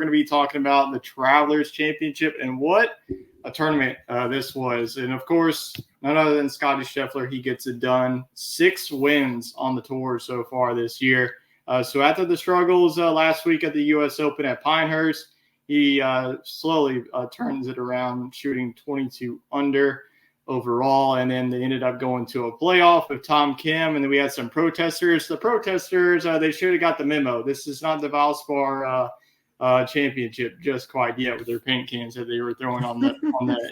going to be talking about the Travelers Championship and what a tournament this was. And of course, none other than Scottie Scheffler, he gets it done. 6 wins on the tour so far this year. So after the struggles last week at the U.S. Open at Pinehurst, he slowly turns it around, shooting 22 under overall, and then they ended up going to a playoff with Tom Kim, and then we had some protesters. The protesters, they should have got the memo. This is not the Valspar championship just quite yet with their paint cans that they were throwing on the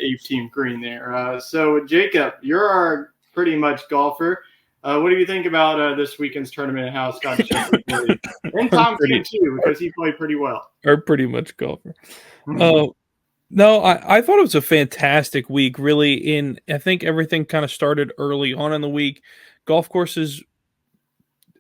18th green there. So Jacob, you're our pretty much golfer. What do you think about this weekend's tournament and how Scottie Scheffler played? And Tom Kim too, because he played pretty well. Or pretty much golfer. No, I thought it was a fantastic week, really. I think everything kind of started early on in the week. Golf course is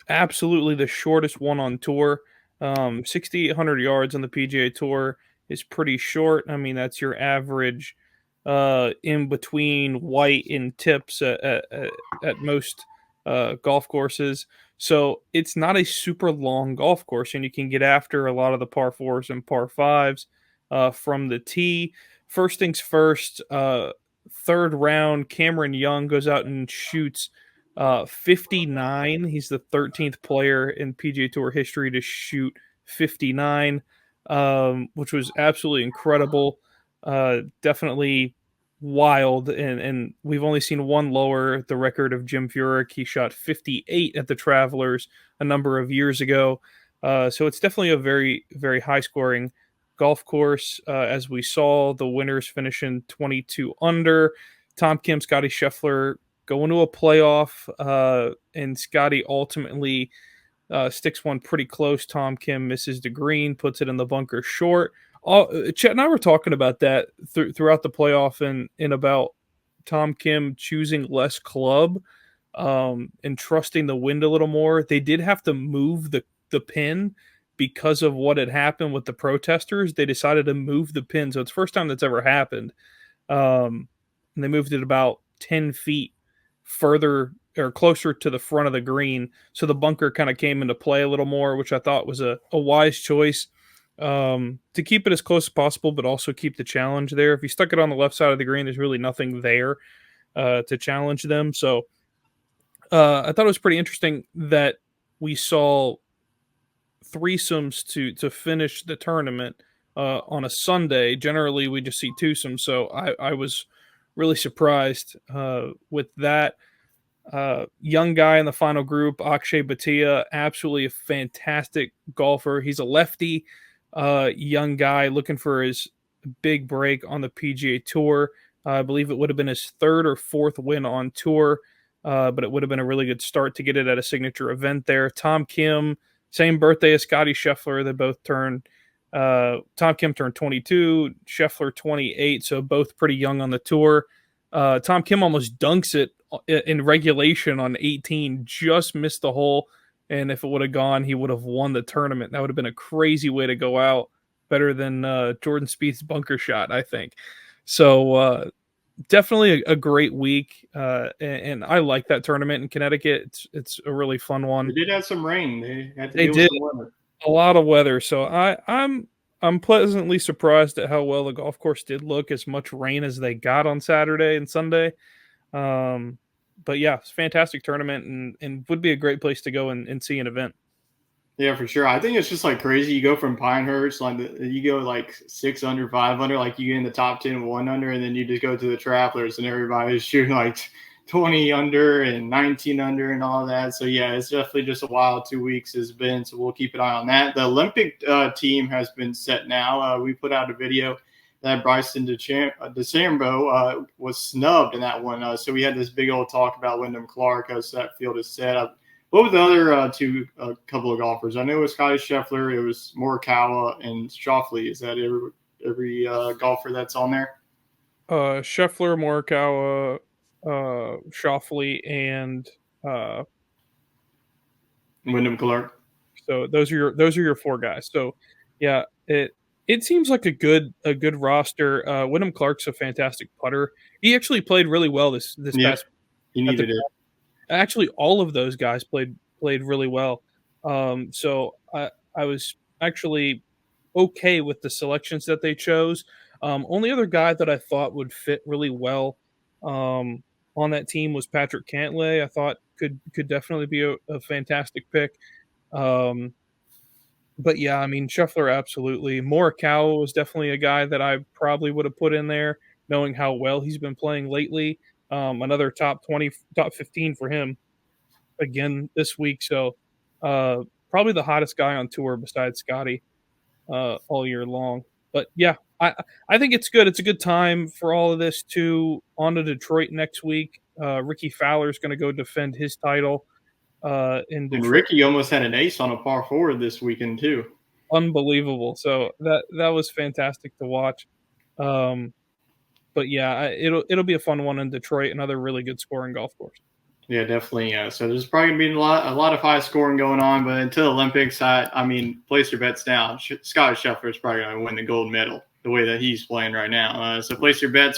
absolutely the shortest one on tour. 6,800 yards on the PGA Tour is pretty short. I mean, that's your average in between white and tips at most golf courses. So it's not a super long golf course, and you can get after a lot of the par 4s and par 5s. From the tee. First things first, third round, Cameron Young goes out and shoots 59. He's the 13th player in PGA Tour history to shoot 59, which was absolutely incredible. Definitely wild, and we've only seen one lower the record of Jim Furyk. He shot 58 at the Travelers a number of years ago. So it's definitely a very, very high-scoring golf course. As we saw, the winners finishing 22 under. Tom Kim, Scottie Scheffler going to a playoff, and Scottie ultimately sticks one pretty close. Tom Kim misses the green, puts it in the bunker short. Chet and I were talking about that throughout the playoff and about Tom Kim choosing less club and trusting the wind a little more. They did have to move the pin because of what had happened with the protesters. They decided to move the pin. So it's the first time that's ever happened. And they moved it about 10 feet further or closer to the front of the green. So the bunker kind of came into play a little more, which I thought was a wise choice to keep it as close as possible, but also keep the challenge there. If you stuck it on the left side of the green, there's really nothing there to challenge them. So I thought it was pretty interesting that we saw threesomes to finish the tournament on a Sunday. Generally, we just see twosomes, so I was really surprised with that. Young guy in the final group, Akshay Bhatia, absolutely a fantastic golfer. He's a lefty, young guy looking for his big break on the PGA Tour. I believe it would have been his 3rd or 4th win on tour, but it would have been a really good start to get it at a signature event there. Tom Kim, same birthday as Scottie Scheffler. They both turned, Tom Kim turned 22, Scheffler 28, so both pretty young on the tour. Tom Kim almost dunks it in regulation on 18, just missed the hole, and if it would have gone, he would have won the tournament. That would have been a crazy way to go out, better than Jordan Spieth's bunker shot, I think. So definitely a great week, and I like that tournament in Connecticut. It's a really fun one. They did have some rain. They did a lot of weather, so I'm pleasantly surprised at how well the golf course did look. As much rain as they got on Saturday and Sunday, but yeah, it's a fantastic tournament and would be a great place to go and see an event. Yeah, for sure. I think it's just like crazy. You go from Pinehurst, you go like 6 under, 5 under, like you get in the top 10, 1 under, and then you just go to the Travelers and everybody's shooting like 20 under and 19 under and all that. So yeah, it's definitely just a wild 2 weeks has been. So we'll keep an eye on that. The Olympic team has been set now. We put out a video that Bryson DeChambeau was snubbed in that one. So we had this big old talk about Wyndham Clark as that field is set up. What were the other two couple of golfers? I know it was Scottie Scheffler, it was Morikawa, and Schauffele. Is that every golfer that's on there? Scheffler, Morikawa, Schauffele, and Wyndham Clark. So those are your 4 guys. So yeah, it seems like a good roster. Wyndham Clark's a fantastic putter. He actually played really well this past. He needed it. Actually, all of those guys played really well. So I was actually okay with the selections that they chose. Only other guy that I thought would fit really well on that team was Patrick Cantlay. I thought could definitely be a fantastic pick. Um, but yeah, I mean Scheffler absolutely. Morikawa was definitely a guy that I probably would have put in there, knowing how well he's been playing lately. Another top 20, top 15 for him again this week. So probably the hottest guy on tour besides Scotty all year long. But yeah, I think it's good. It's a good time for all of this too. On to Detroit next week. Ricky Fowler's going to go defend his title in And Detroit. Ricky almost had an ace on a par 4 this weekend too. Unbelievable. So that was fantastic to watch. Um, but yeah, it'll be a fun one in Detroit. Another really good scoring golf course. Yeah, definitely. So there's probably gonna be a lot of high scoring going on, but until Olympics, I mean, place your bets now. Scottie Scheffler is probably gonna win the gold medal the way that he's playing right now. So place your bets.